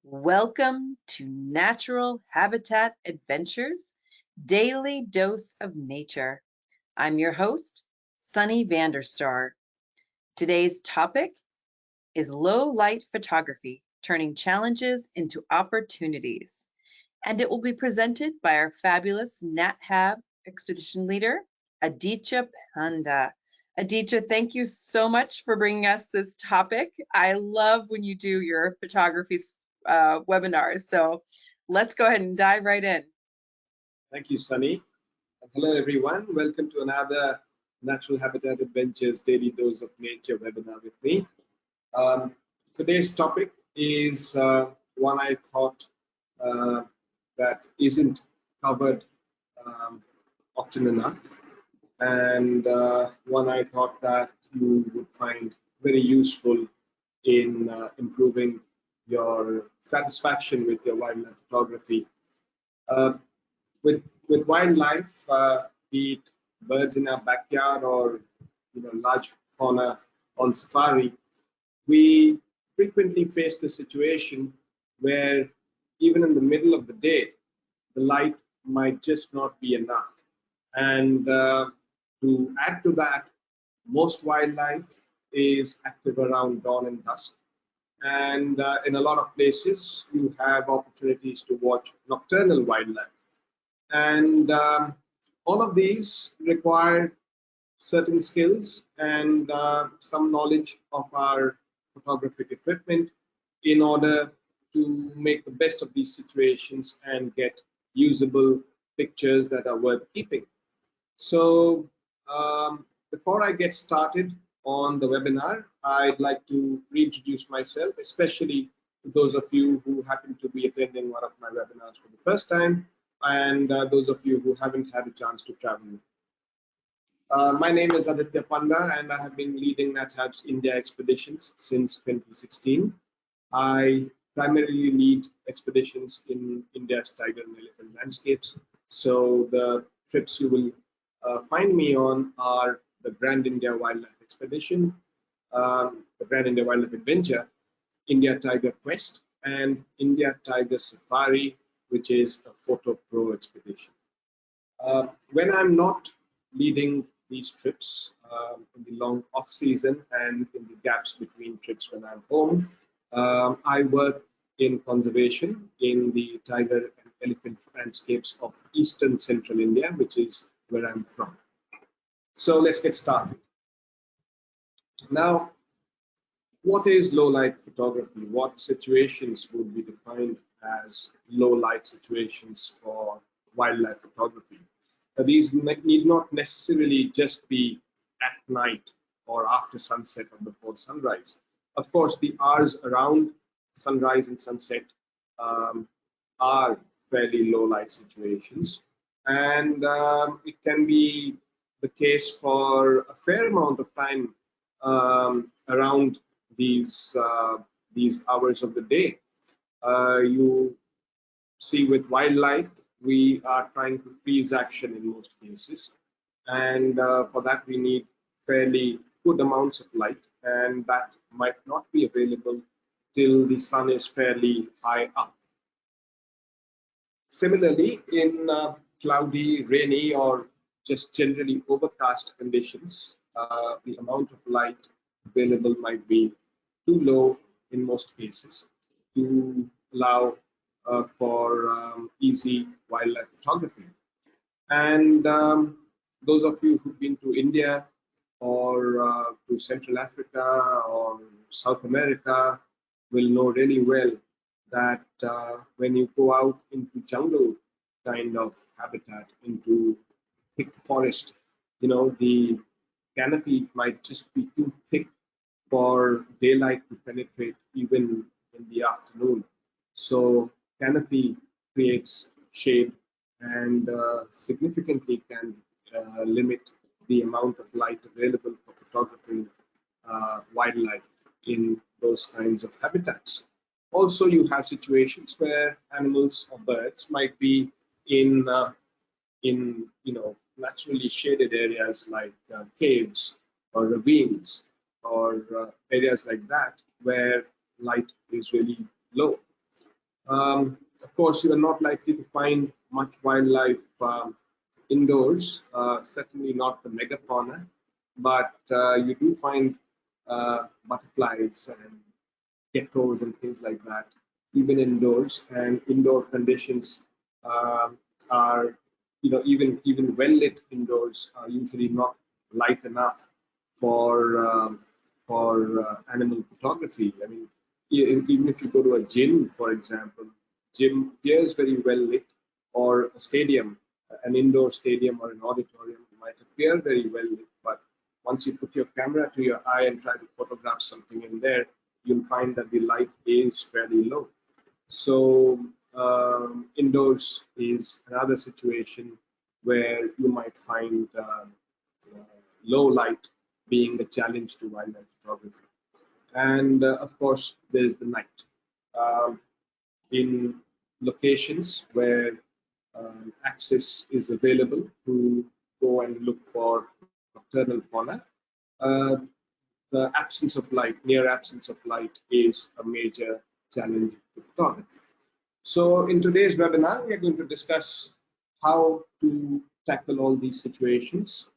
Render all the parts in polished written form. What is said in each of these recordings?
Welcome to Natural Habitat Adventures, Daily Dose of Nature. I'm your host, Sunny Vanderstar. Today's topic is low light photography, turning challenges into opportunities. And it will be presented by our fabulous NatHab expedition leader, Aditya Panda. Aditya, thank you so much for bringing us this topic. I love when you do your photography webinars. So let's go ahead and dive right in. Thank you, Sunny. Hello, everyone. Welcome to another Natural Habitat Adventures Daily Dose of Nature webinar with me. Today's topic is one I thought that isn't covered often enough, and one I thought that you would find very useful in improving your satisfaction with your wildlife photography. With wildlife, be it birds in our backyard or large fauna on safari, we frequently face the situation where even in the middle of the day, the light might just not be enough. And to add to that, most wildlife is active around dawn and dusk. And in a lot of places, you have opportunities to watch nocturnal wildlife. And all of these require certain skills and some knowledge of our photographic equipment in order to make the best of these situations and get usable pictures that are worth keeping. So before I get started on the webinar, I'd like to reintroduce myself, especially to those of you who happen to be attending one of my webinars for the first time, and those of you who haven't had a chance to travel. My name is Aditya Panda, and I have been leading NatHab's India expeditions since 2016. I primarily lead expeditions in India's tiger and elephant landscapes. So the trips you will find me on are the Grand India Wildlife Expedition, the Grand India Wildlife Adventure, India Tiger Quest, and India Tiger Safari, which is a Photo Pro expedition. When I'm not leading these trips in the long off season and in the gaps between trips when I'm home, I work in conservation in the tiger and elephant landscapes of eastern central India, which is where I'm from. So let's get started. Now, what is low light photography? What situations would be defined as low light situations for wildlife photography? These need not necessarily just be at night or after sunset or before sunrise. Of course, the hours around sunrise and sunset are fairly low light situations, and it can be the case for a fair amount of time around these hours of the day. You see, with wildlife, we are trying to freeze action in most cases, and for that we need fairly good amounts of light, and that might not be available till the sun is fairly high up. Similarly, in cloudy, rainy, or just generally overcast conditions, the amount of light available might be too low in most cases to allow for easy wildlife photography. And those of you who've been to India or to Central Africa or South America will know really well that when you go out into jungle kind of habitat, into thick forest, the canopy might just be too thick for daylight to penetrate even in the afternoon. So canopy creates shade and significantly can limit the amount of light available for photographing wildlife in those kinds of habitats. Also, you have situations where animals or birds might be in naturally shaded areas like caves or ravines or areas like that where light is really low. Of course, you are not likely to find much wildlife indoors, certainly not the megafauna, but you do find butterflies and geckos and things like that, even indoors. And indoor conditions um are, even well lit indoors are usually not light enough for animal photography. I mean, even if you go to a gym, for example, gym appears very well lit, or a stadium, an indoor stadium or an auditorium might appear very well lit, but once you put your camera to your eye and try to photograph something in there, you'll find that the light is fairly low. So indoors is another situation where you might find low light being a challenge to wildlife photography. And of course, there's the night. In locations where access is available to go and look for nocturnal fauna, uh, the absence of light, near absence of light, is a major challenge to photography. So in today's webinar, we are going to discuss how to tackle all these situations.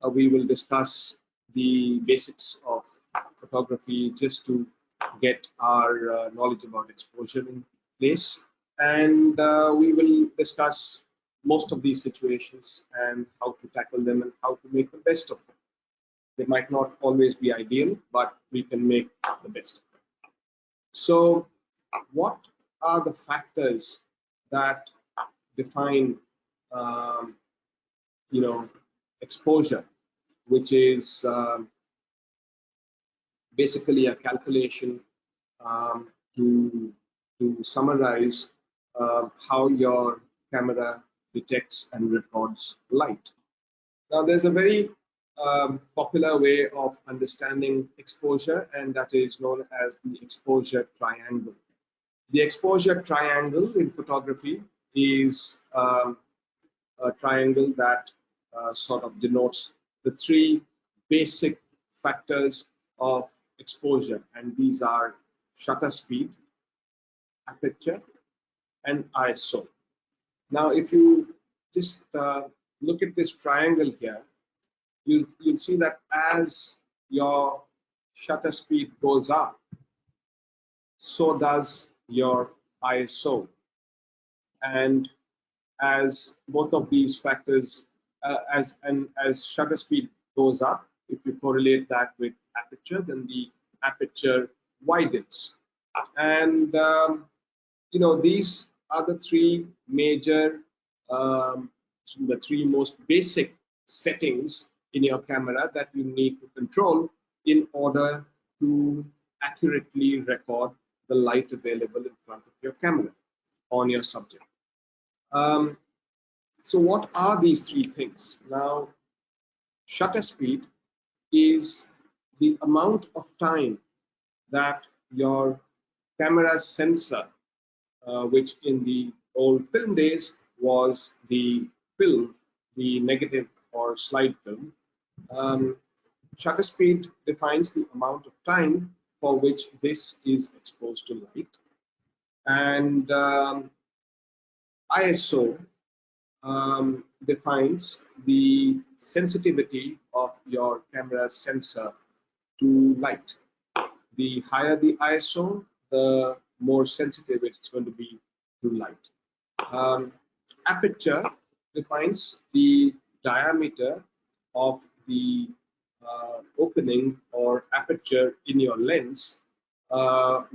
We will discuss the basics of photography just to get our knowledge about exposure in place. And we will discuss most of these situations and how to tackle them and how to make the best of them. They might not always be ideal, but we can make the best of them. So what are the factors that define um, you know exposure, which is basically a calculation um, to summarize how your camera detects and records light. Now, there's a very popular way of understanding exposure, and that is known as the exposure triangle. The exposure triangle in photography is a triangle that sort of denotes the three basic factors of exposure, and these are shutter speed, aperture, and ISO. Now, if you just look at this triangle here, you'll see that as your shutter speed goes up, so does your ISO. And as both of these factors, as shutter speed goes up, if you correlate that with aperture, then the aperture widens. And these are the three major, the three most basic settings in your camera that you need to control in order to accurately record the light available in front of your camera on your subject. So what are these three things? Now, shutter speed is the amount of time that your camera sensor, which in the old film days was the film, the negative or slide film. Shutter speed defines the amount of time for which this is exposed to light. And ISO defines the sensitivity of your camera sensor to light. The higher the ISO, the more sensitive it's going to be to light. Aperture defines the diameter of the opening or aperture in your lens,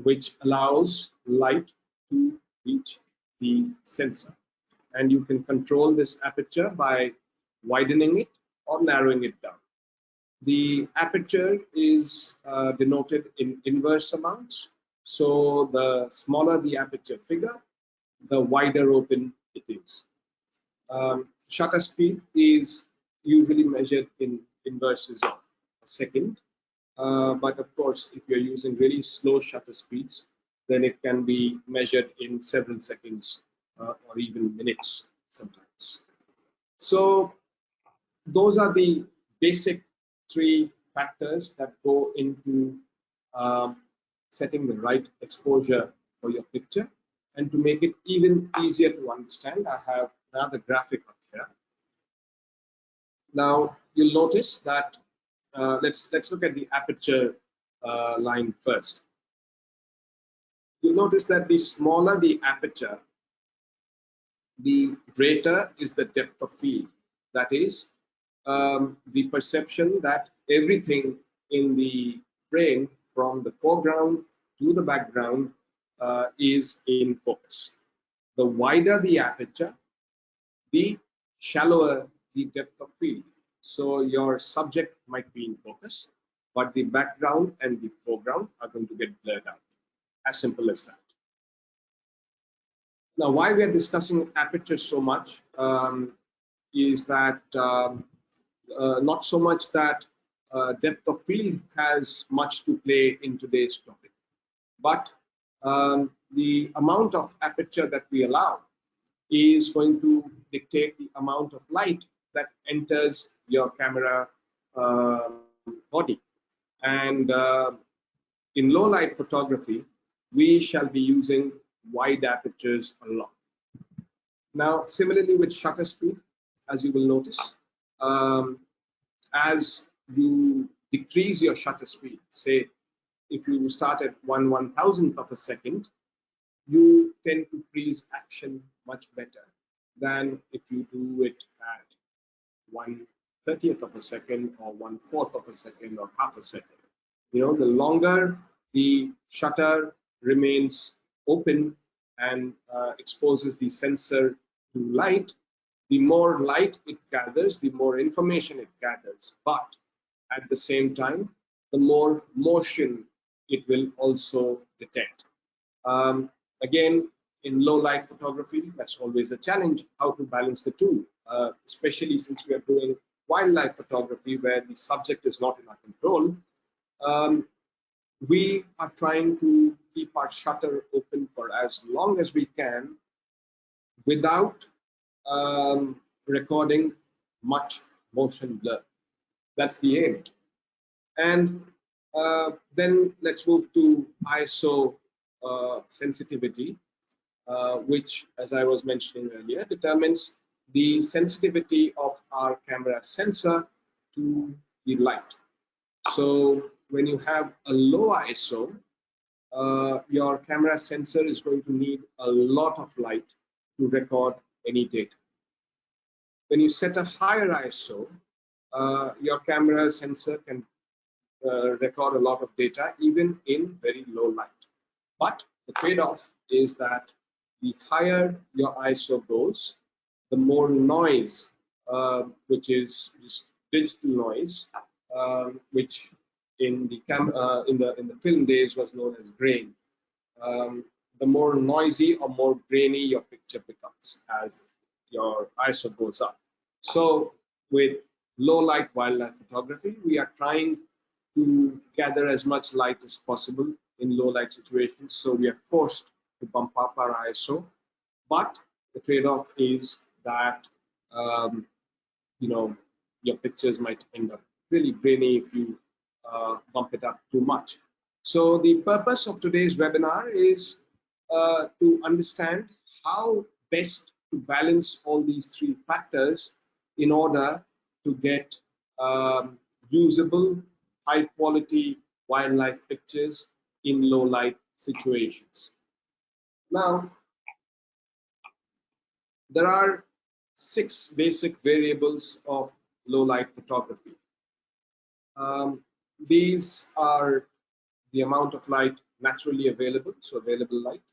which allows light to reach the sensor. And you can control this aperture by widening it or narrowing it down. The aperture is denoted in inverse amounts. So the smaller the aperture figure, the wider open it is. Shutter speed is usually measured in inverses of a second. But of course, if you're using really slow shutter speeds, then it can be measured in several seconds or even minutes sometimes. So those are the basic three factors that go into setting the right exposure for your picture. And to make it even easier to understand, I have another graphic up here. Now you'll notice that let's look at the aperture line first. You'll notice that the smaller the aperture, the greater is the depth of field. That is the perception that everything in the frame from the foreground to the background is in focus. The wider the aperture, the shallower the depth of field. So your subject might be in focus, but the background and the foreground are going to get blurred out. As simple as that. Now, why we are discussing aperture so much is that not so much that depth of field has much to play in today's topic, but the amount of aperture that we allow is going to dictate the amount of light that enters your camera body. And in low light photography, we shall be using wide apertures a lot. Now, similarly with shutter speed, as you will notice, as you decrease your shutter speed, say if you start at 1/1000th of a second, you tend to freeze action much better than if you do it at 1/30th of a second or 1/4 of a second or half a second. You know, the longer the shutter remains open and exposes the sensor to light, the more light it gathers, the more information it gathers. But at the same time, the more motion it will also detect. Again, in low light photography, that's always a challenge, how to balance the two, especially since we are doing wildlife photography where the subject is not in our control. We are trying to keep our shutter open for as long as we can without recording much motion blur. That's the aim. And then let's move to ISO sensitivity, which, as I was mentioning earlier, determines the sensitivity of our camera sensor to the light. So when you have a low ISO, your camera sensor is going to need a lot of light to record any data. When you set a higher ISO, your camera sensor can record a lot of data even in very low light. But the trade-off is that the higher your ISO goes, the more noise, which is just digital noise, which in the film days was known as grain. The more noisy or more grainy your picture becomes as your ISO goes up. So with low light wildlife photography, we are trying to gather as much light as possible in low light situations. So we are forced to bump up our ISO, but the trade-off is that your pictures might end up really grainy if you bump it up too much. So the purpose of today's webinar is to understand how best to balance all these three factors in order to get usable, high quality wildlife pictures in low light situations. Now, there are 6 basic variables of low light photography. These are the amount of light naturally available, so available light,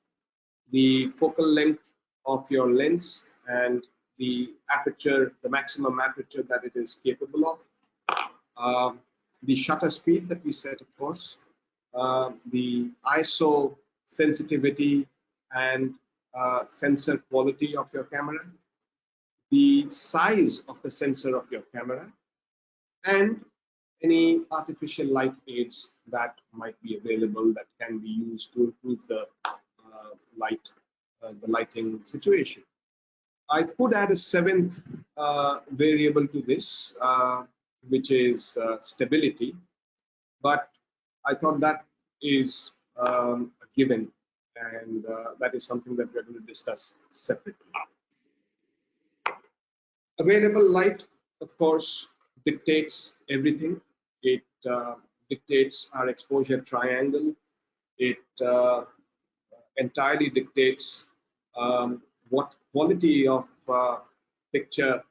the focal length of your lens, and the aperture, the maximum aperture that it is capable of, the shutter speed that we set, of course, the ISO sensitivity and sensor quality of your camera, the size of the sensor of your camera, and any artificial light aids that might be available that can be used to improve the lighting situation. I could add a 7th variable to this, which is stability, but I thought that is a given, and that is something that we're going to discuss separately. Available light, of course, dictates everything. It dictates our exposure triangle. It entirely dictates what quality of picture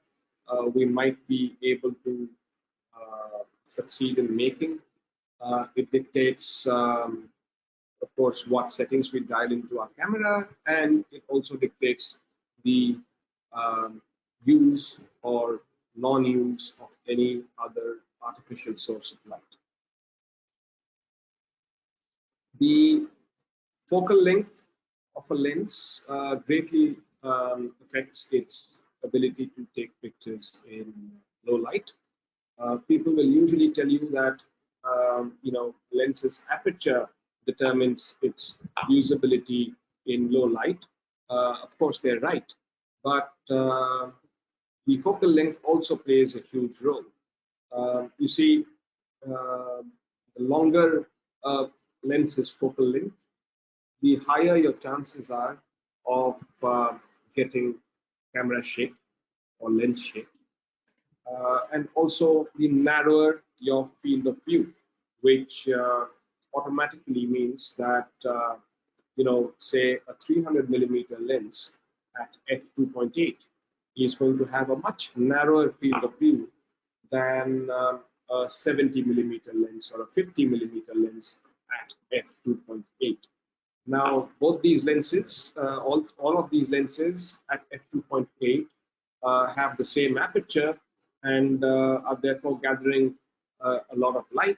we might be able to succeed in making. It dictates, of course, what settings we dial into our camera, and it also dictates the um, use or non-use of any other artificial source of light. The focal length of a lens greatly affects its ability to take pictures in low light. People will usually tell you that lens's aperture determines its usability in low light. Of course, they're right, but the focal length also plays a huge role. You see, the longer lens's focal length, the higher your chances are of getting camera shake or lens shake. And also the narrower your field of view, which automatically means that say a 300 millimeter lens at f2.8 is going to have a much narrower field of view than a 70 millimeter lens or a 50 millimeter lens at f2.8. Now, both these lenses, all of these lenses at f2.8 have the same aperture and are therefore gathering a lot of light.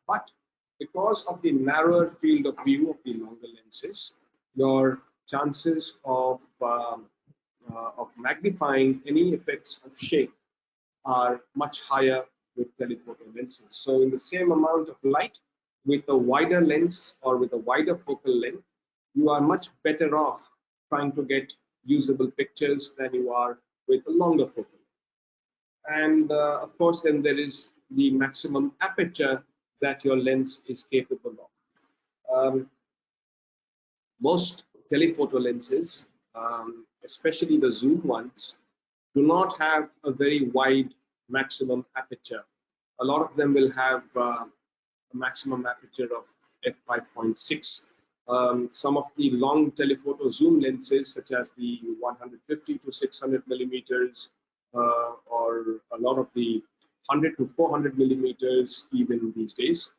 But because of the narrower field of view of the longer lenses, your chances of magnifying any effects of shake are much higher with telephoto lenses. So in the same amount of light, with a wider lens or with a wider focal length, you are much better off trying to get usable pictures than you are with a longer focal length. And of course, then there is the maximum aperture that your lens is capable of. Most telephoto lenses, especially the zoom ones, do not have a very wide maximum aperture. A lot of them will have a maximum aperture of f5.6. Some of the long telephoto zoom lenses, such as the 150 to 600 millimeters, or a lot of the 100 to 400 millimeters, even these days,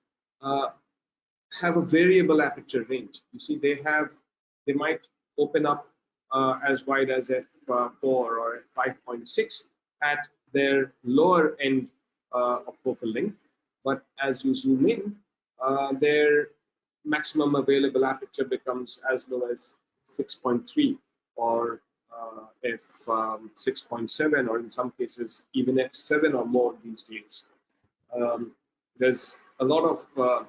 have a variable aperture range. You see, they might open up as wide as f4 or f5.6 at their lower end of focal length, but as you zoom in, their maximum available aperture becomes as low as 6.3 or f6.7, or in some cases even f7 or more these days. There's a lot of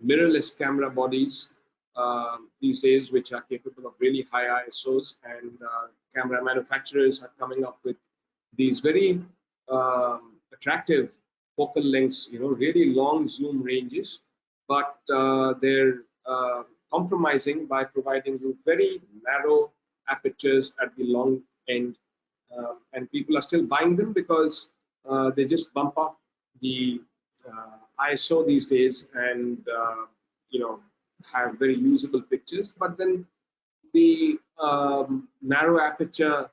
mirrorless camera bodies these days which are capable of really high ISOs, and camera manufacturers are coming up with these very attractive focal lengths, really long zoom ranges, but they're compromising by providing you very narrow apertures at the long end, and people are still buying them because they just bump up the ISO these days and have very usable pictures. But then the narrow aperture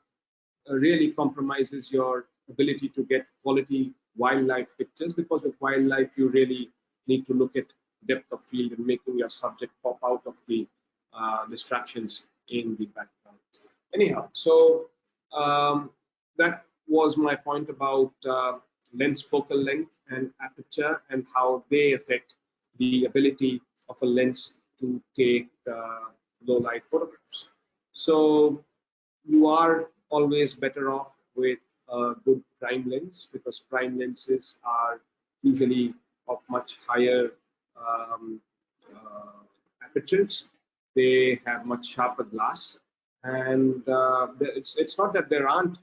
really compromises your ability to get quality wildlife pictures, because with wildlife you really need to look at depth of field and making your subject pop out of the distractions in the background. Anyhow, so that was my point about lens focal length and aperture and how they affect the ability of a lens to take low light photographs. So you are always better off with a good prime lens, because prime lenses are usually of much higher apertures. They have much sharper glass, and it's not that there aren't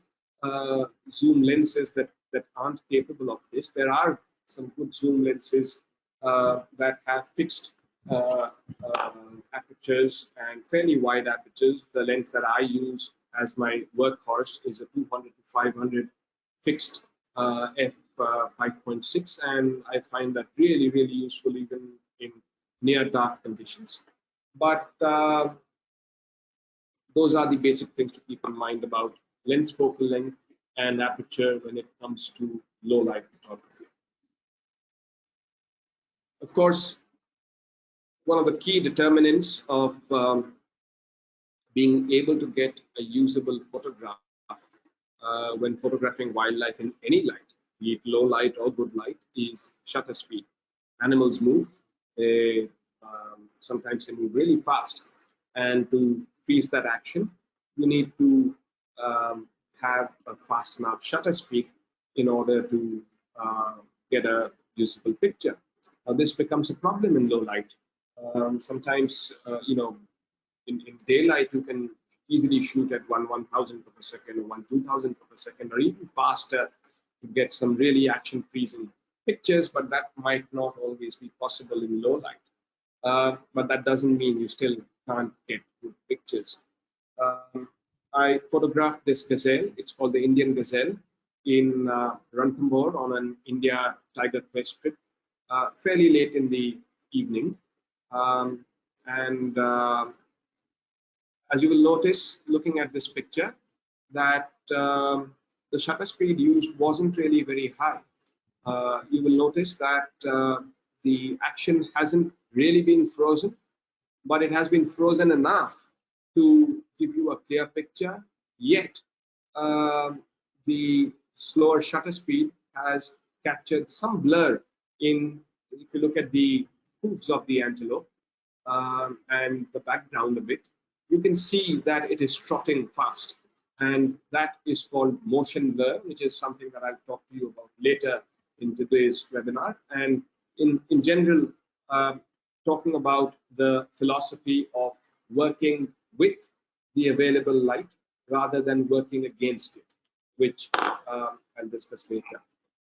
zoom lenses that aren't capable of this. There are some good zoom lenses that have fixed uh, apertures and fairly wide apertures. The lens that I use as my workhorse is a 200 to 500 fixed f 5.6, and I find that really useful even in near dark conditions. But those are the basic things to keep in mind about lens focal length and aperture when it comes to low light photography. Of course, one of the key determinants of being able to get a usable photograph when photographing wildlife in any light, be it low light or good light, is shutter speed. Animals move, they sometimes they move really fast, and to freeze that action, you need to have a fast enough shutter speed in order to uh, get a usable picture. This becomes a problem in low light. Sometimes, in daylight, you can easily shoot at 1/1000th of a second or 1/2000th of a second or even faster to get some really action freezing pictures, but that might not always be possible in low light. But that doesn't mean you still can't get good pictures. Um, I photographed this gazelle. It's called the Indian gazelle in Ranthambore on an India tiger quest trip, fairly late in the evening. Um, and As you will notice, looking at this picture, that the shutter speed used wasn't really very high. You will notice that the action hasn't really been frozen, but it has been frozen enough to give you a clear picture. Yet, um the slower shutter speed has captured some blur in, if you look at the hooves of the antelope, and the background a bit, you can see that it is trotting fast. And that is called motion blur, which is something that I'll talk to you about later in today's webinar. And in general, talking about the philosophy of working with the available light rather than working against it, which I'll discuss later.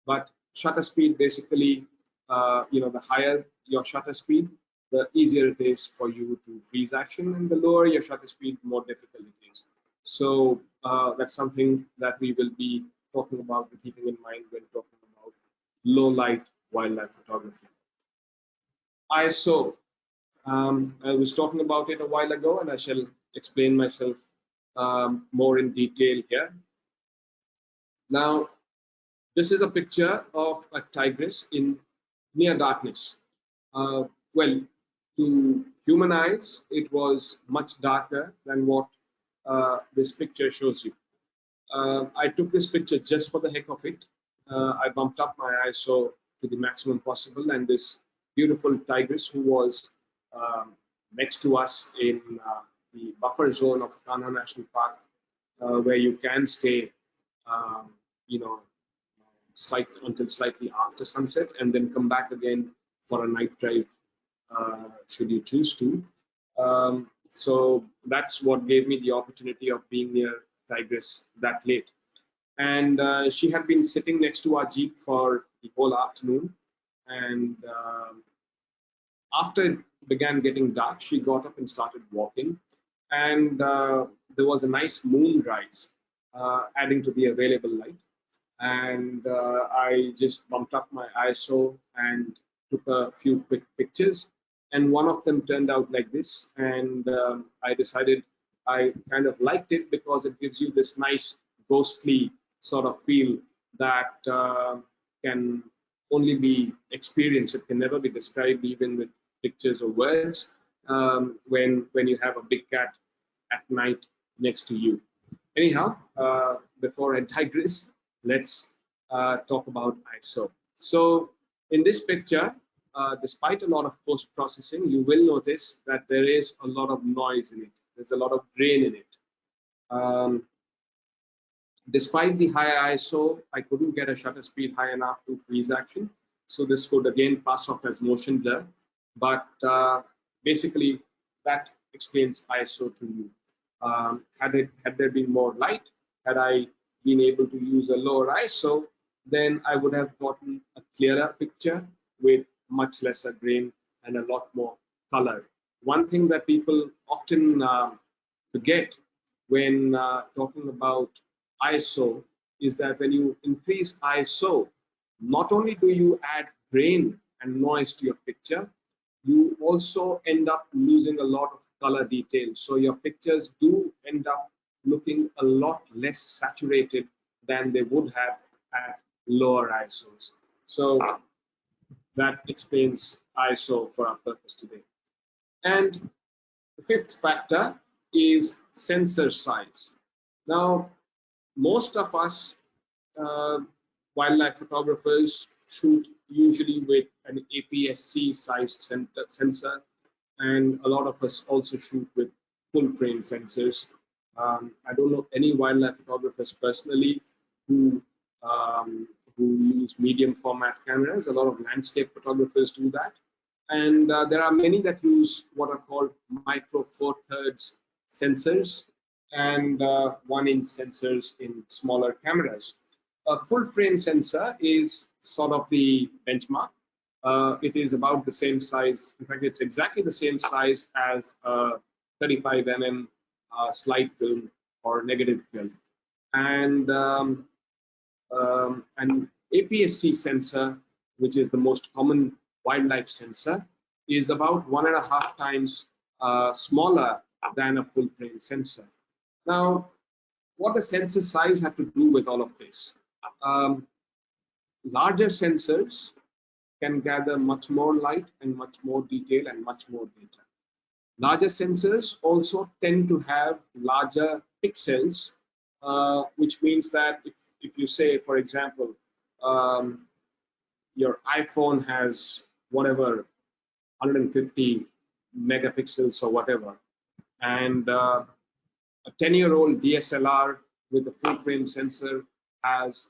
But shutter speed basically, the higher your shutter speed, the easier it is for you to freeze action, and the lower your shutter speed, the more difficult it is. So that's something that we will be talking about and keeping in mind when talking about low light wildlife photography. ISO, I was talking about it a while ago, and I shall explain myself more in detail here. Now, this is a picture of a tigress in near darkness. Uh, well, to human eyes, it was much darker than what this picture shows you. I took this picture just for the heck of it. I bumped up my ISO to the maximum possible, and this beautiful tigress who was next to us in the buffer zone of Kanha National Park, where you can stay, um, you know, until slightly after sunset, and then come back again for a night drive should you choose to. So that's what gave me the opportunity of being near tigress that late. And she had been sitting next to our jeep for the whole afternoon. And after it began getting dark, she got up and started walking. And there was a nice moonrise adding to the available light. And I just bumped up my ISO and took a few quick pictures. And one of them turned out like this. And I decided I kind of liked it because it gives you this nice ghostly sort of feel that can only be experienced. It can never be described even with pictures or words when you have a big cat at night next to you. Anyhow, before I digress, let's talk about ISO. So in this picture, despite a lot of post-processing, you will notice that there is a lot of noise in it. There's a lot of grain in it. Um, Despite the high ISO, I couldn't get a shutter speed high enough to freeze action. So this could again pass off as motion blur. But basically, that explains ISO to you. Had there been more light, had I been able to use a lower ISO, then I would have gotten a clearer picture with much lesser grain and a lot more color. One thing that people often forget when talking about ISO is that when you increase ISO, not only do you add grain and noise to your picture, you also end up losing a lot of color details. So your pictures do end up looking a lot less saturated than they would have at lower ISOs. So that explains ISO for our purpose today. And the fifth factor is sensor size. Now, most of us uh, wildlife photographers shoot usually with an APS-C sized sensor, and a lot of us also shoot with full frame sensors. I don't know any wildlife photographers personally who who use medium format cameras. A lot of landscape photographers do that, and there are many that use what are called micro four thirds sensors and 1-inch sensors in smaller cameras. A full frame sensor is sort of the benchmark. It is about the same size. In fact, it's exactly the same size as a 35 mm slide film or negative film. And an APS-C sensor, which is the most common wildlife sensor, is about 1.5 times smaller than a full frame sensor. Now, what does sensor size have to do with all of this? Um, Larger sensors can gather much more light and much more detail and much more data. Larger sensors also tend to have larger pixels, which means that if you say, for example, um, your iPhone has whatever 150 megapixels or whatever, and a 10-year-old DSLR with a full frame sensor has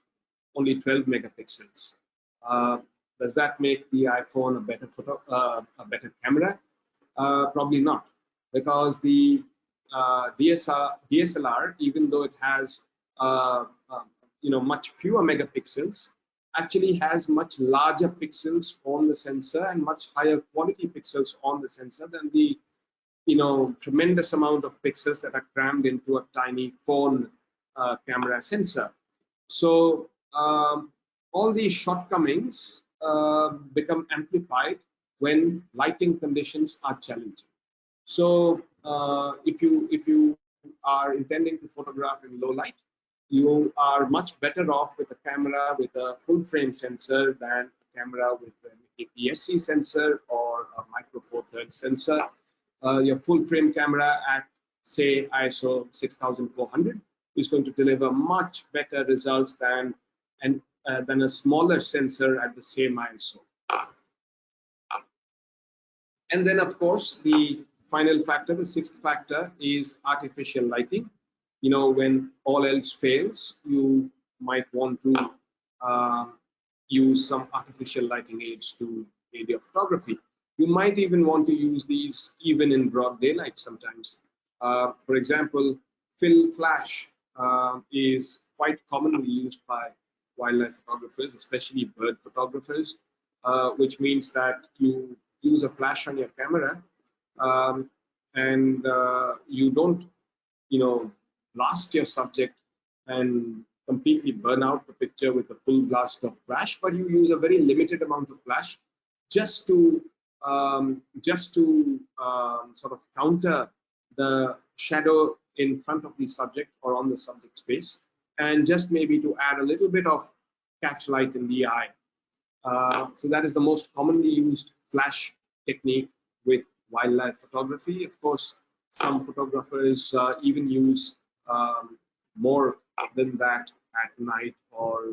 only 12 megapixels. Uh, does that make the iPhone a better camera? Probably not, because the DSLR, even though it has much fewer megapixels, actually has much larger pixels on the sensor and much higher quality pixels on the sensor than the tremendous amount of pixels that are crammed into a tiny phone camera sensor. So all these shortcomings become amplified when lighting conditions are challenging. So if you are intending to photograph in low light, you are much better off with a camera with a full frame sensor than a camera with an APS-C sensor or a micro four thirds sensor. Your full frame camera at say ISO 6400 is going to deliver much better results than a smaller sensor at the same ISO. And then, of course, the final factor, the sixth factor, is artificial lighting. When all else fails, you might want to use some artificial lighting aids to aid your photography. You might even want to use these even in broad daylight sometimes. For example, fill flash is quite commonly used by wildlife photographers, especially bird photographers, which means that you use a flash on your camera um, and you don't, blast your subject and completely burn out the picture with a full blast of flash, but you use a very limited amount of flash just to sort of counter the shadow in front of the subject or on the subject's face, and just maybe to add a little bit of catch light in the eye. So that is the most commonly used flash technique with wildlife photography. Of course, some photographers even use more than that at night or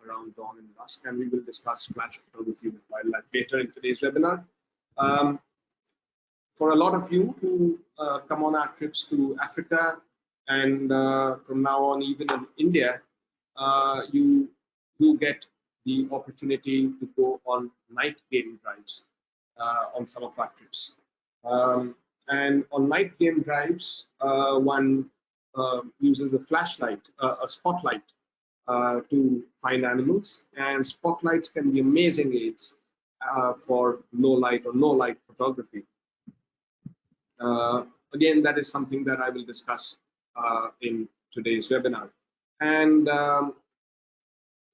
around dawn and dusk, and we will discuss flash photography with wildlife later in today's webinar. For a lot of you who come on our trips to Africa and from now on even in India, you do get the opportunity to go on night game drives on some of our trips. And on night game drives, one uses a flashlight, a spotlight, to find animals, and spotlights can be amazing aids for low light or no light photography. Uh, Again, that is something that I will discuss in today's webinar. And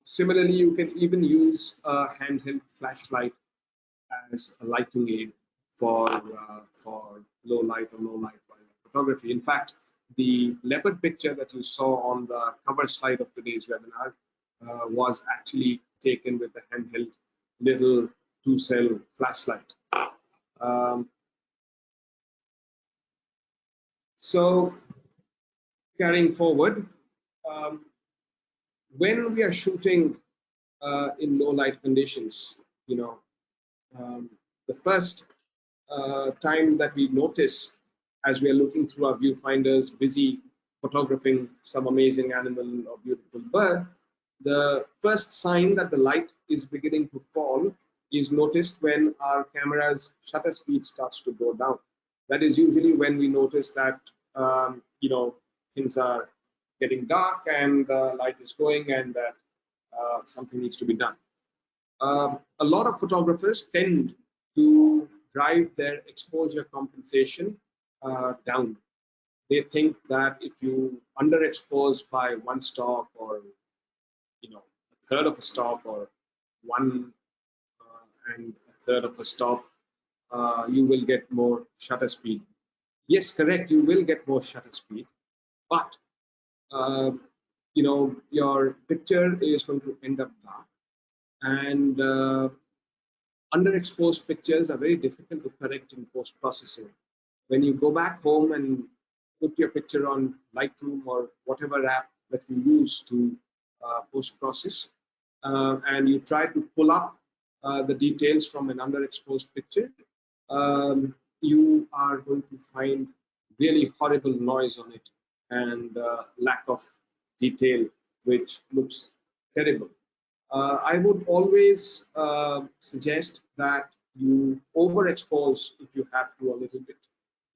similarly, you can even use a handheld flashlight as a lighting aid for low light or no light wildlife photography. In fact, the leopard picture that you saw on the cover slide of today's webinar was actually taken with a handheld little two-cell flashlight. Um, so carrying forward, um, when we are shooting in low light conditions, you know, um, the first time that we notice as we are looking through our viewfinders, busy photographing some amazing animal or beautiful bird, the first sign that the light is beginning to fall is noticed when our camera's shutter speed starts to go down. That is usually when we notice that things are getting dark and the light is going and that something needs to be done. A lot of photographers tend to drive their exposure compensation down. They think that if you underexpose by one stop or a third of a stop or one and a third of a stop, you will get more shutter speed. Yes, correct, you will get more shutter speed, but uh, your picture is going to end up dark, and underexposed pictures are very difficult to correct in post-processing. When you go back home and put your picture on Lightroom or whatever app that you use to post-process, and you try to pull up the details from an underexposed picture, you are going to find really horrible noise on it and lack of detail, which looks terrible. I would always suggest that you overexpose if you have to a little bit,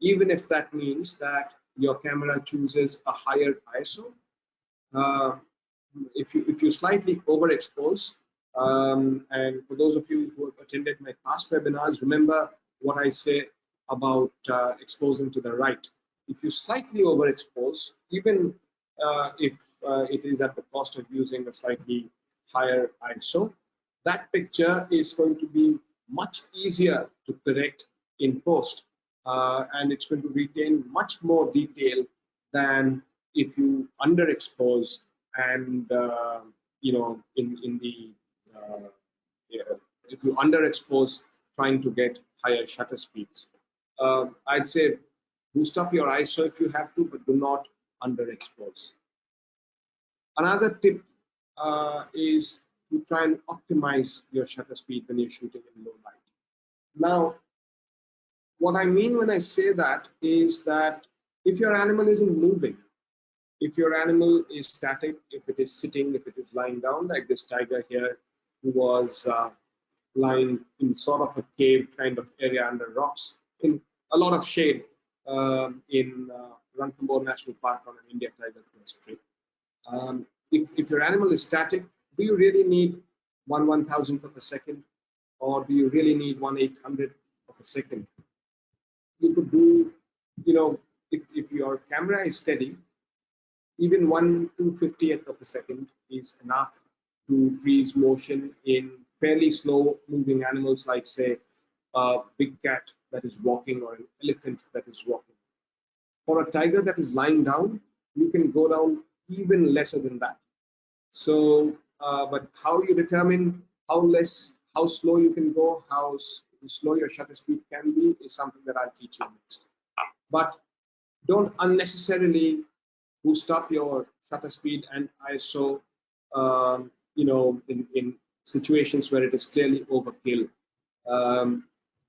even if that means that your camera chooses a higher ISO. Uh, if you slightly overexpose, and for those of you who have attended my past webinars, remember what I say about exposing to the right. If you slightly overexpose, even if it is at the cost of using a slightly higher ISO, that picture is going to be much easier to correct in post, and it's going to retain much more detail than if you underexpose and in the yeah, if you underexpose trying to get higher shutter speeds. I'd say boost up your ISO if you have to, but do not underexpose. Another tip is to try and optimize your shutter speed when you're shooting in low light. Now, what I mean when I say that is that if your animal isn't moving, if your animal is static, if it is sitting, if it is lying down, like this tiger here who was lying in sort of a cave kind of area under rocks in a lot of shade in Ranthambore National Park on an India tiger tree. If your animal is static, do you really need 1/1000th of a second, or do you really need 1/800th of a second? You could do, if your camera is steady, even 1/250th of a second is enough to freeze motion in fairly slow moving animals like, say, a big cat that is walking or an elephant that is walking. For a tiger that is lying down, you can go down even lesser than that. So, but how you determine how slow you can go, how slow your shutter speed can be, is something that I'll teach you next. But don't unnecessarily boost up your shutter speed and ISO, in situations where it is clearly overkill.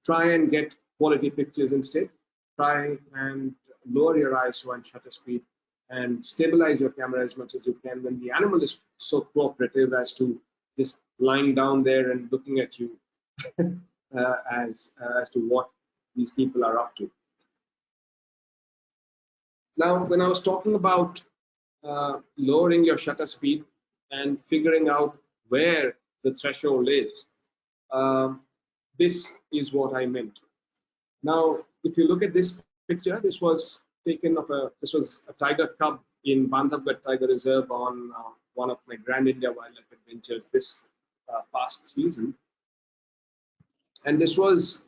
Try and get quality pictures instead. Try and lower your ISO and shutter speed and stabilize your camera as much as you can when the animal is so cooperative as to just lying down there and looking at you as to what these people are up to. Now, when I was talking about lowering your shutter speed and figuring out where the threshold is, this is what I meant. Now, if you look at this picture. This was taken of this was a tiger cub in Bandhavgarh Tiger Reserve on one of my Grand India wildlife adventures this past season. And this was,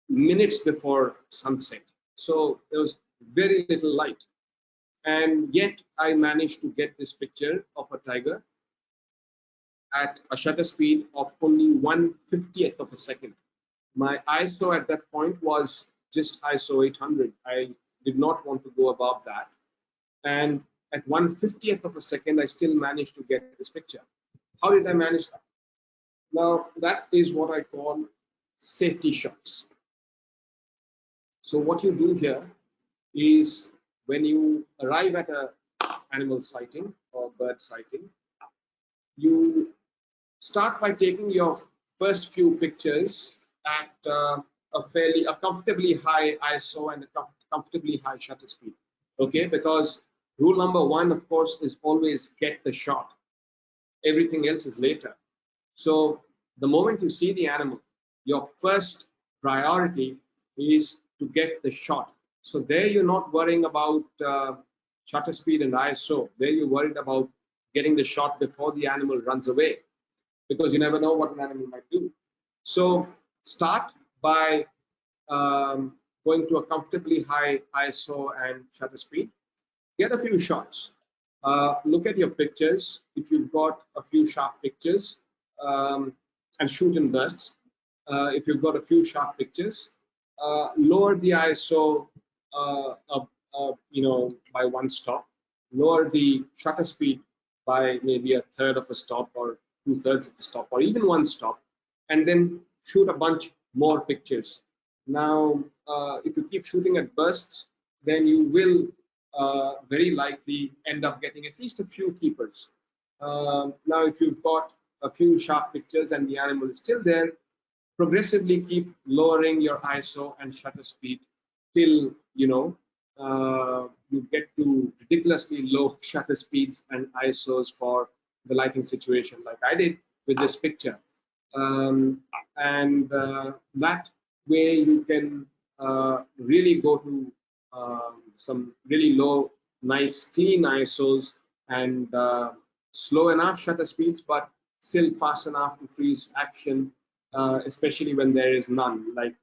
minutes before sunset. So there was very little light. And yet I managed to get this picture of a tiger at a shutter speed of only 1/50th of a second. My ISO at that point was just ISO 800. I did not want to go above that. And at 1/50th of a second, I still managed to get this picture. How did I manage that? Now, that is what I call safety shots. So what you do here is when you arrive at a animal sighting or bird sighting, you start by taking your first few pictures at a comfortably high ISO and a comfortably high shutter speed. Okay, because rule number one, of course, is always get the shot. Everything else is later. So the moment you see the animal, your first priority is to get the shot. So there you're not worrying about shutter speed and ISO. There you're worried about getting the shot before the animal runs away, because you never know what an animal might do. So start by going to a comfortably high ISO and shutter speed. Get a few shots. Look at your pictures. If you've got a few sharp pictures, and shoot in bursts. If you've got a few sharp pictures, lower the ISO, by one stop. Lower the shutter speed by maybe a third of a stop or 2/3 of a stop or even one stop, and then shoot a bunch more pictures. Now, if you keep shooting at bursts, then you will very likely end up getting at least a few keepers. Now, if you've got a few sharp pictures and the animal is still there, progressively keep lowering your ISO and shutter speed till you get to ridiculously low shutter speeds and ISOs for the lighting situation, like I did with this picture. And that way you can really go to some really low, nice, clean ISOs and slow enough shutter speeds, but still fast enough to freeze action, especially when there is none. Like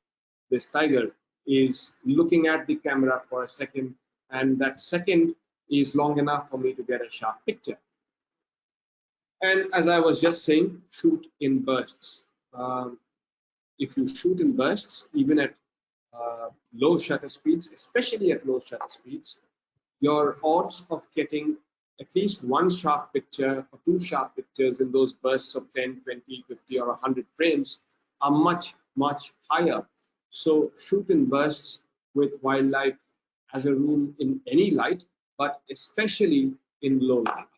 this tiger is looking at the camera for a second, and that second is long enough for me to get a sharp picture. And as I was just saying, shoot in bursts. If you shoot in bursts, even at low shutter speeds, especially at low shutter speeds, your odds of getting at least one sharp picture or two sharp pictures in those bursts of 10, 20, 50, or 100 frames are much, much higher. So shoot in bursts with wildlife as a rule in any light, but especially in low light.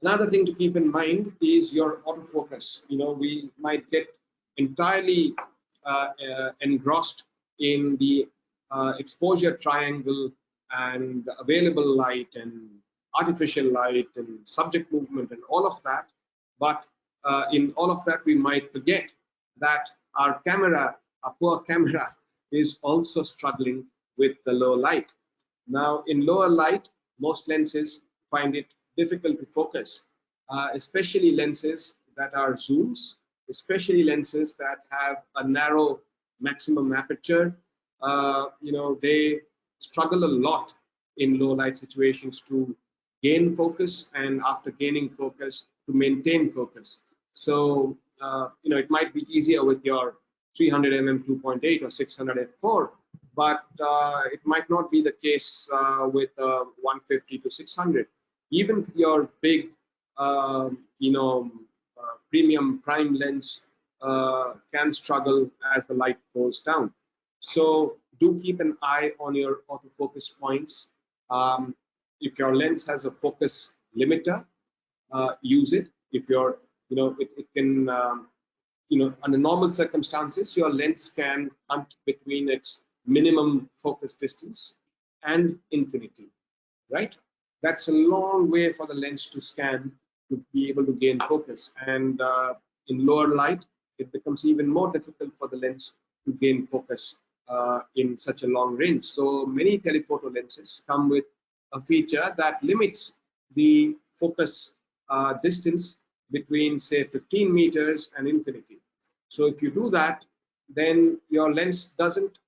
Another thing to keep in mind is your autofocus. We might get entirely engrossed in the exposure triangle and available light and artificial light and subject movement and all of that. But in all of that, we might forget that our poor camera, is also struggling with the low light. Now, in lower light, most lenses find it difficult to focus, especially lenses that are zooms, especially lenses that have a narrow maximum aperture. They struggle a lot in low light situations to gain focus, and after gaining focus, to maintain focus. So, it might be easier with your 300 mm 2.8 or 600 f4, but it might not be the case with 150 to 600. Even your big, premium prime lens can struggle as the light goes down. So do keep an eye on your autofocus points. If your lens has a focus limiter, use it. If it can, under normal circumstances, your lens can hunt between its minimum focus distance and infinity, right? That's a long way for the lens to scan to be able to gain focus. And in lower light, it becomes even more difficult for the lens to gain focus in such a long range. So many telephoto lenses come with a feature that limits the focus distance between, say, 15 meters and infinity. So if you do that, then your lens doesn't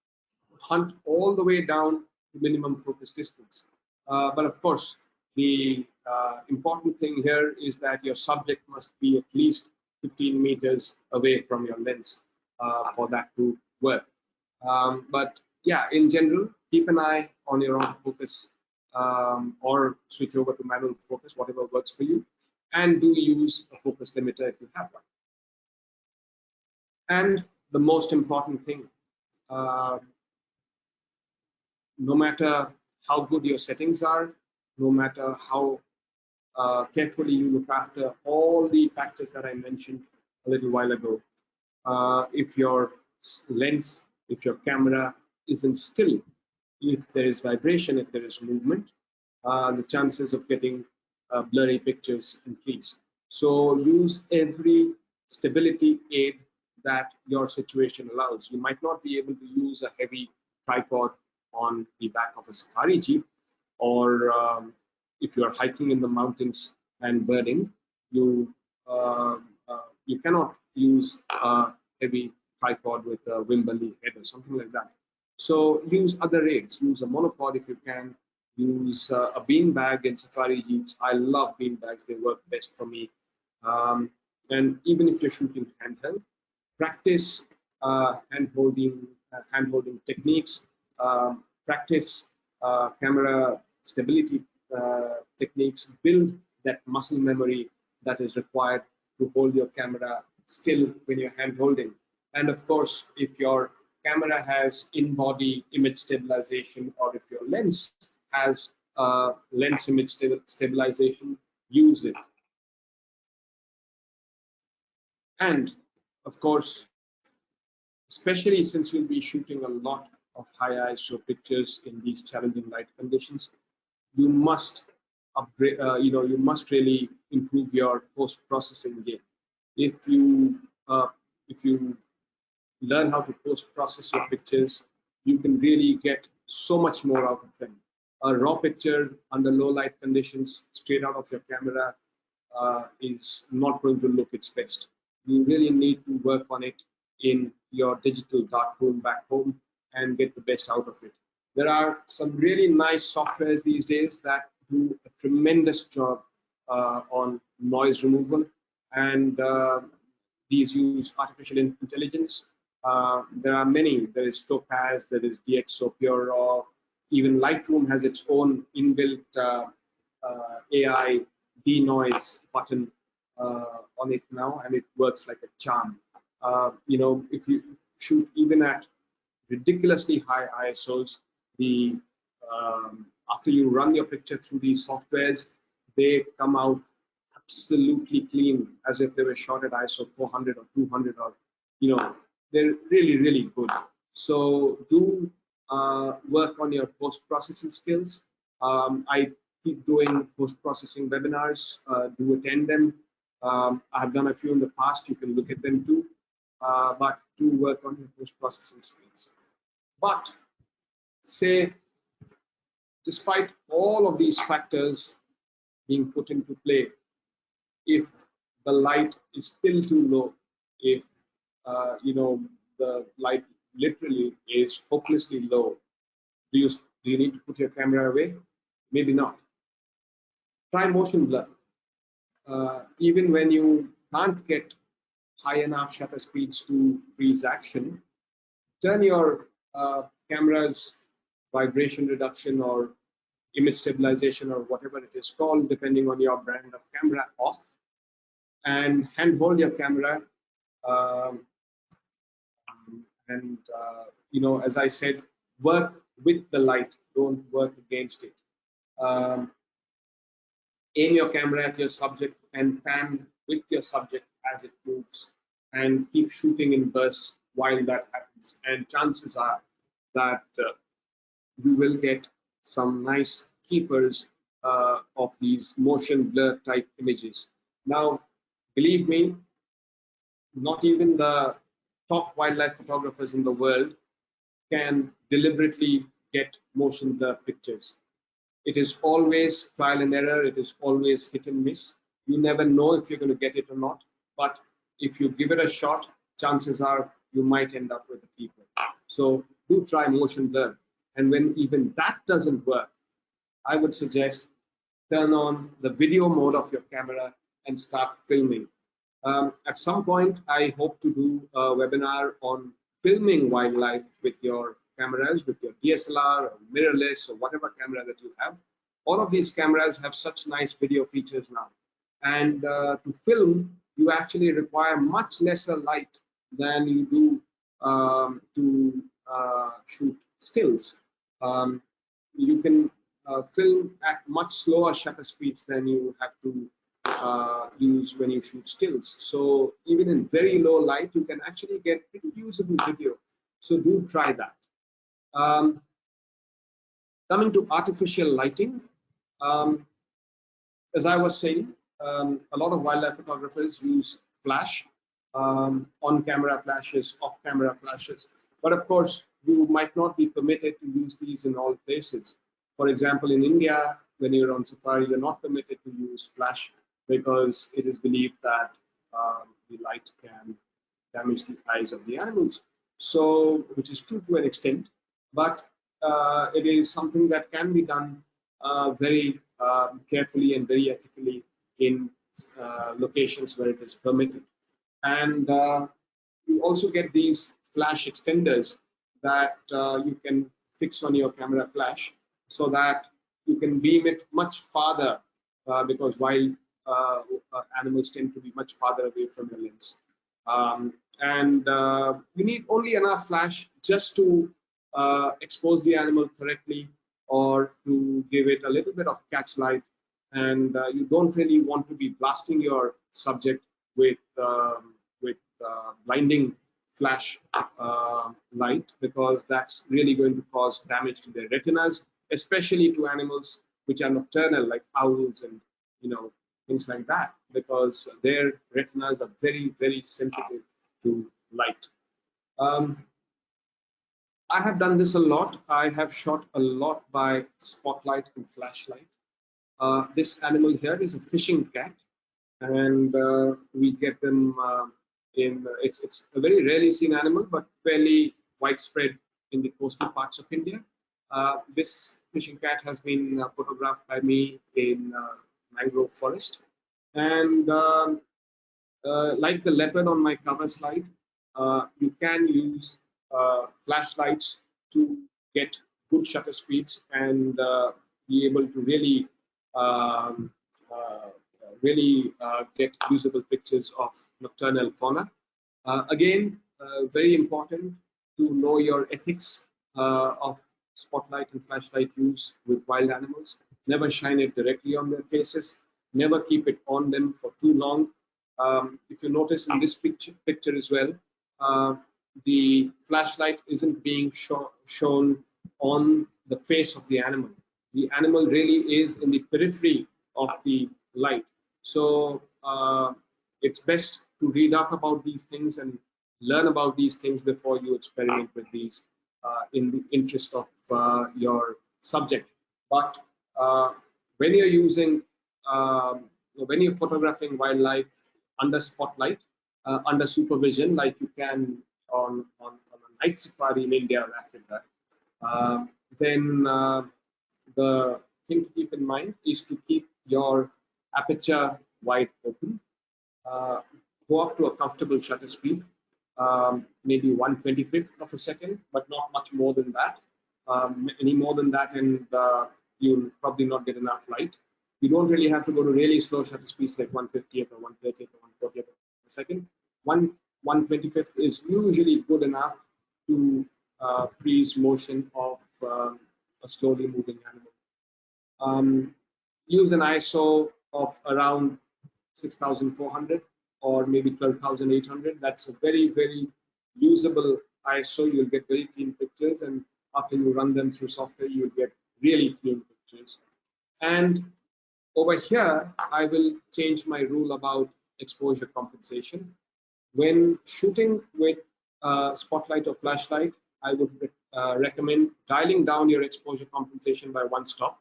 hunt all the way down to minimum focus distance. But of course, the important thing here is that your subject must be at least 15 meters away from your lens for that to work. But yeah, in general, keep an eye on your autofocus, or switch over to manual focus, whatever works for you, and do use a focus limiter if you have one. And the most important thing, uh, no matter how good your settings are, no matter how carefully you look after all the factors that I mentioned a little while ago, if your lens, if your camera isn't still, if there is vibration, if there is movement, the chances of getting blurry pictures increase. So use every stability aid that your situation allows. You might not be able to use a heavy tripod on the back of a safari jeep, or if you are hiking in the mountains and birding, you you cannot use a heavy tripod with a Wimberley head or something like that. So use other aids. Use a monopod if you can. Use a bean bag in safari jeeps. I love bean bags. They work best for me. And even if you're shooting handheld, practice hand holding techniques. Practice camera stability techniques. Build that muscle memory that is required to hold your camera still when you're hand holding. And of course, if your camera has in-body image stabilization, or if your lens has lens image stabilization, use it. And of course, especially since you'll be shooting a lot of high ISO pictures in these challenging light conditions, you must upgrade. You must really improve your post-processing game. If you uh, if you learn how to post-process your pictures, you can really get so much more out of them. A raw picture under low light conditions, straight out of your camera, is not going to look its best. You really need to work on it in your digital darkroom back home and get the best out of it. There are some really nice softwares these days that do a tremendous job on noise removal, and these use artificial intelligence. There are many. There is Topaz, there is DxO Pure Raw. Even Lightroom has its own inbuilt AI denoise button on it now, and it works like a charm. If you shoot even at ridiculously high ISOs, the after you run your picture through these softwares, they come out absolutely clean, as if they were shot at ISO 400 or 200, or they're really, really good. So do work on your post-processing skills. I keep doing post-processing webinars. Do attend them. I have done a few in the past. You can look at them too. But do work on your post-processing skills. But say, despite all of these factors being put into play, if the light is still too low, if the light literally is hopelessly low, do you need to put your camera away? Maybe not. Try motion blur. Even when you can't get high enough shutter speeds to freeze action, turn your camera's vibration reduction or image stabilization, or whatever it is called, depending on your brand of camera, off, and handhold your camera. Um, and as I said, work with the light, don't work against it. Um, Aim your camera at your subject and pan with your subject as it moves, and keep shooting in bursts while that happens, and chances are that you will get some nice keepers of these motion blur type images. Now, believe me, not even the top wildlife photographers in the world can deliberately get motion blur pictures. It is always trial and error. It is always hit and miss. You never know if you're going to get it or not. But if you give it a shot, chances are you might end up with a keeper. So do try motion blur. And when even that doesn't work, I would suggest turn on the video mode of your camera and start filming. At some point, I hope to do a webinar on filming wildlife with your cameras, with your DSLR or mirrorless or whatever camera that you have. All of these cameras have such nice video features now. And to film, you actually require much lesser light than you do to shoot stills. You can film at much slower shutter speeds than you have to use when you shoot stills. So even in very low light, you can actually get pretty usable video. So do try that. Coming to artificial lighting, as I was saying, a lot of wildlife photographers use flash, on-camera flashes, off-camera flashes. But of course, you might not be permitted to use these in all places. For example, in India, when you're on safari, you're not permitted to use flash because it is believed that the light can damage the eyes of the animals. So, which is true to an extent, but it is something that can be done very carefully and very ethically in locations where it is permitted. And you also get these flash extenders that you can fix on your camera flash so that you can beam it much farther because wild animals tend to be much farther away from your lens. And you need only enough flash just to expose the animal correctly or to give it a little bit of catch light. And you don't really want to be blasting your subject with blinding flash light because that's really going to cause damage to their retinas, especially to animals which are nocturnal like owls and things like that, because their retinas are very, very sensitive to light. I have done this a lot. I have shot a lot by spotlight and flashlight. This animal here is a fishing cat, and we get them in. It's a very rarely seen animal, but fairly widespread in the coastal parts of India. This fishing cat has been photographed by me in mangrove forest, and like the leopard on my cover slide, you can use flashlights to get good shutter speeds and be able to really um, get usable pictures of nocturnal fauna. Again, very important to know your ethics of spotlight and flashlight use with wild animals. Never shine it directly on their faces. Never keep it on them for too long. If you notice in this picture as well, the flashlight isn't being shown on the face of the animal. The animal really is in the periphery of the light. So it's best to read up about these things and learn about these things before you experiment with these in the interest of your subject. But when you're using, when you're photographing wildlife under spotlight, under supervision, like you can on a night safari in India or Africa, then the thing to keep in mind is to keep your aperture wide open. Go up to a comfortable shutter speed, maybe 1/25th of a second, but not much more than that. Any more than that, and you'll probably not get enough light. You don't really have to go to really slow shutter speeds like 1/50th or 1/30th or 1/40th of a second. 1/25th is usually good enough to freeze motion of a slowly moving animal. Use an ISO of around 6,400 or maybe 12,800. That's a very, very usable ISO. You'll get very clean pictures, and after you run them through software, you'll get really clean pictures. And over here, I will change my rule about exposure compensation. When shooting with spotlight or flashlight, I would recommend dialing down your exposure compensation by one stop,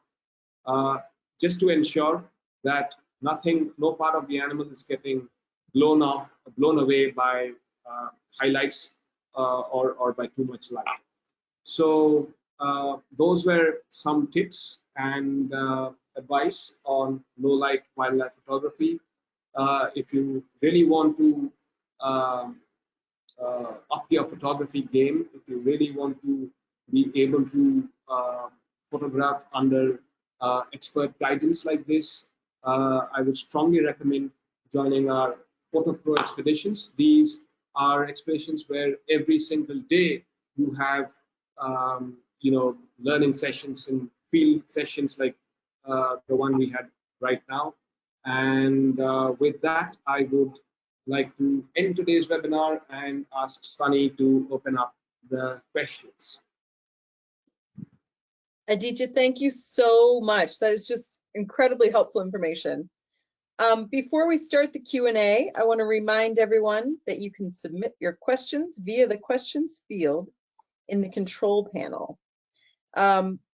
just to ensure that no part of the animal is getting blown away by highlights or by too much light. So those were some tips and advice on low light wildlife photography. If you really want to um, up your photography game, if you really want to be able to photograph under expert guidance like this, I would strongly recommend joining our Photo Pro expeditions. These are expeditions where every single day you have learning sessions and field sessions like the one we had right now. And with that, I would like to end today's webinar and ask Sunny to open up the questions. Aditya, thank you so much. That is just incredibly helpful information. Before we start the Q&A, I want to remind everyone that you can submit your questions via the questions field in the control panel.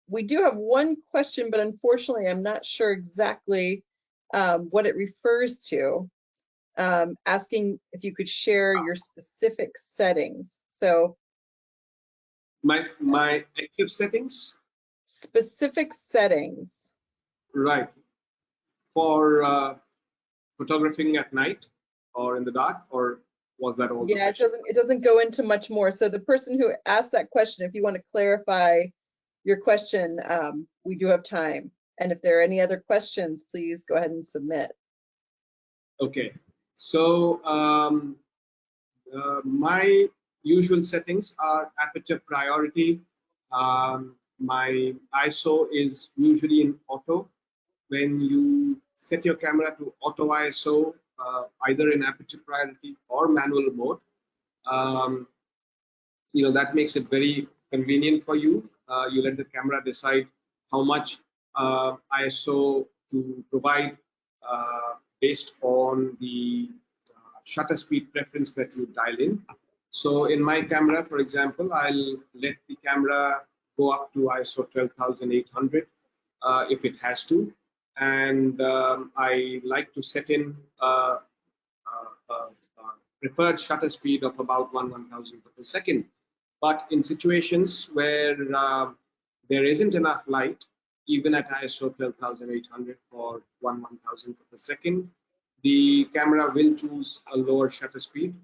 We do have one question, but unfortunately, I'm not sure exactly what it refers to, asking if you could share your specific settings. So My active settings? Specific settings. Right. For photographing at night or in the dark, or was that all? Yeah, it doesn't go into much more. So the person who asked that question, if you want to clarify your question, we do have time. And if there are any other questions, please go ahead and submit. Okay. So my usual settings are aperture priority. My ISO is usually in auto. When you set your camera to auto ISO, either in aperture priority or manual mode, um, that makes it very convenient for you. You let the camera decide how much ISO to provide based on the shutter speed preference that you dial in. So in my camera, for example, I'll let the camera go up to ISO 12,800 if it has to. And I like to set in preferred shutter speed of about 1/1000th of a second. But in situations where there isn't enough light, even at ISO 12,800 for 1/1000th of a second, the camera will choose a lower shutter speed.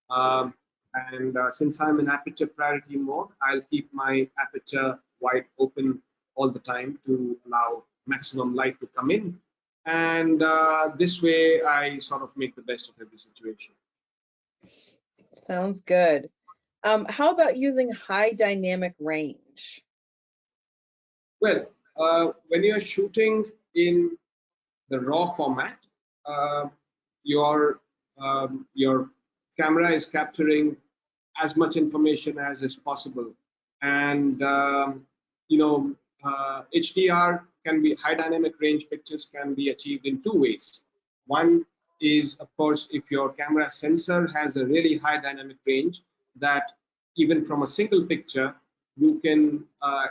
And since I'm in aperture priority mode, I'll keep my aperture wide open all the time to allow maximum light to come in. And this way, I sort of make the best of every situation. Sounds good. How about using high dynamic range? Well, when you're shooting in the raw format, uh, your camera is capturing as much information as is possible, and HDR can be high dynamic range pictures can be achieved in two ways. One is, of course, if your camera sensor has a really high dynamic range that even from a single picture you can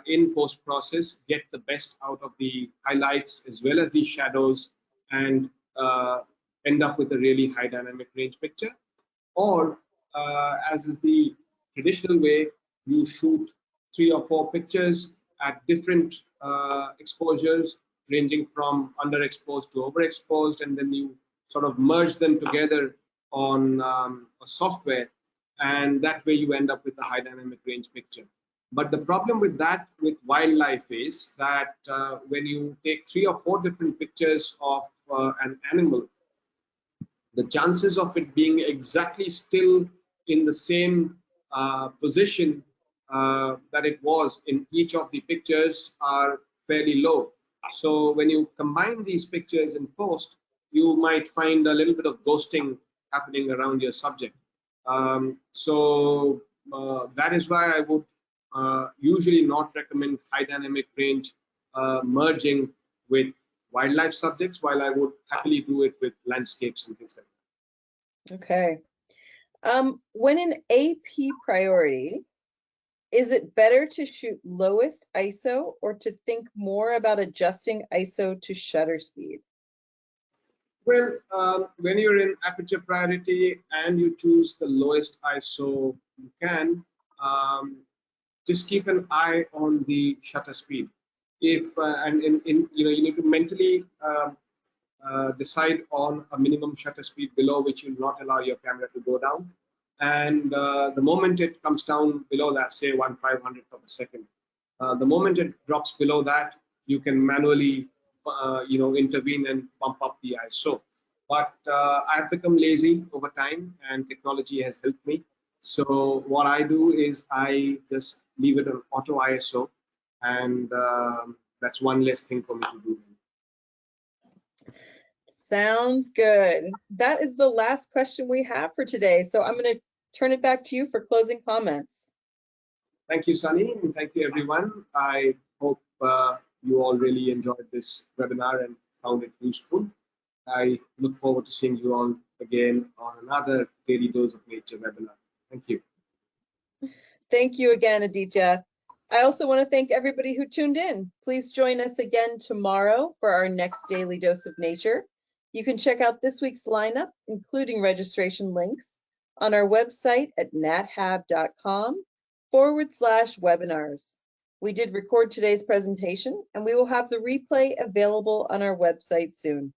in post process get the best out of the highlights as well as the shadows and end up with a really high dynamic range picture. Or as is the traditional way, you shoot 3 or 4 pictures at different exposures ranging from underexposed to overexposed, and then you sort of merge them together on a software, and that way you end up with a high dynamic range picture. But the problem with that, with wildlife, is that when you take 3 or 4 different pictures of an animal, the chances of it being exactly still in the same position that it was in each of the pictures are fairly low. So when you combine these pictures in post, you might find a little bit of ghosting happening around your subject. So that is why I would usually not recommend high dynamic range merging with wildlife subjects, while I would happily do it with landscapes and things like that. Okay. When in AP priority, Is it better to shoot lowest ISO or to think more about adjusting ISO to shutter speed? Well, when you're in aperture priority and you choose the lowest ISO you can, um, just keep an eye on the shutter speed. If and in you know you need to mentally decide on a minimum shutter speed below which will not allow your camera to go down. And the moment it comes down below that, say 1/500th of a second, the moment it drops below that, you can manually, intervene and bump up the ISO. But I've become lazy over time, and technology has helped me. So what I do is I just leave it on auto ISO, and that's one less thing for me to do. Sounds good. That is the last question we have for today. So I'm going to turn it back to you for closing comments. Thank you, Sunny, and thank you, everyone. I hope you all really enjoyed this webinar and found it useful. I look forward to seeing you all again on another Daily Dose of Nature webinar. Thank you. Thank you again, Aditya. I also want to thank everybody who tuned in. Please join us again tomorrow for our next Daily Dose of Nature. You can check out this week's lineup, including registration links, on our website at nathab.com/webinars. We did record today's presentation, and we will have the replay available on our website soon.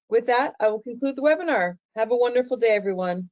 With that, I will conclude the webinar. Have a wonderful day, everyone.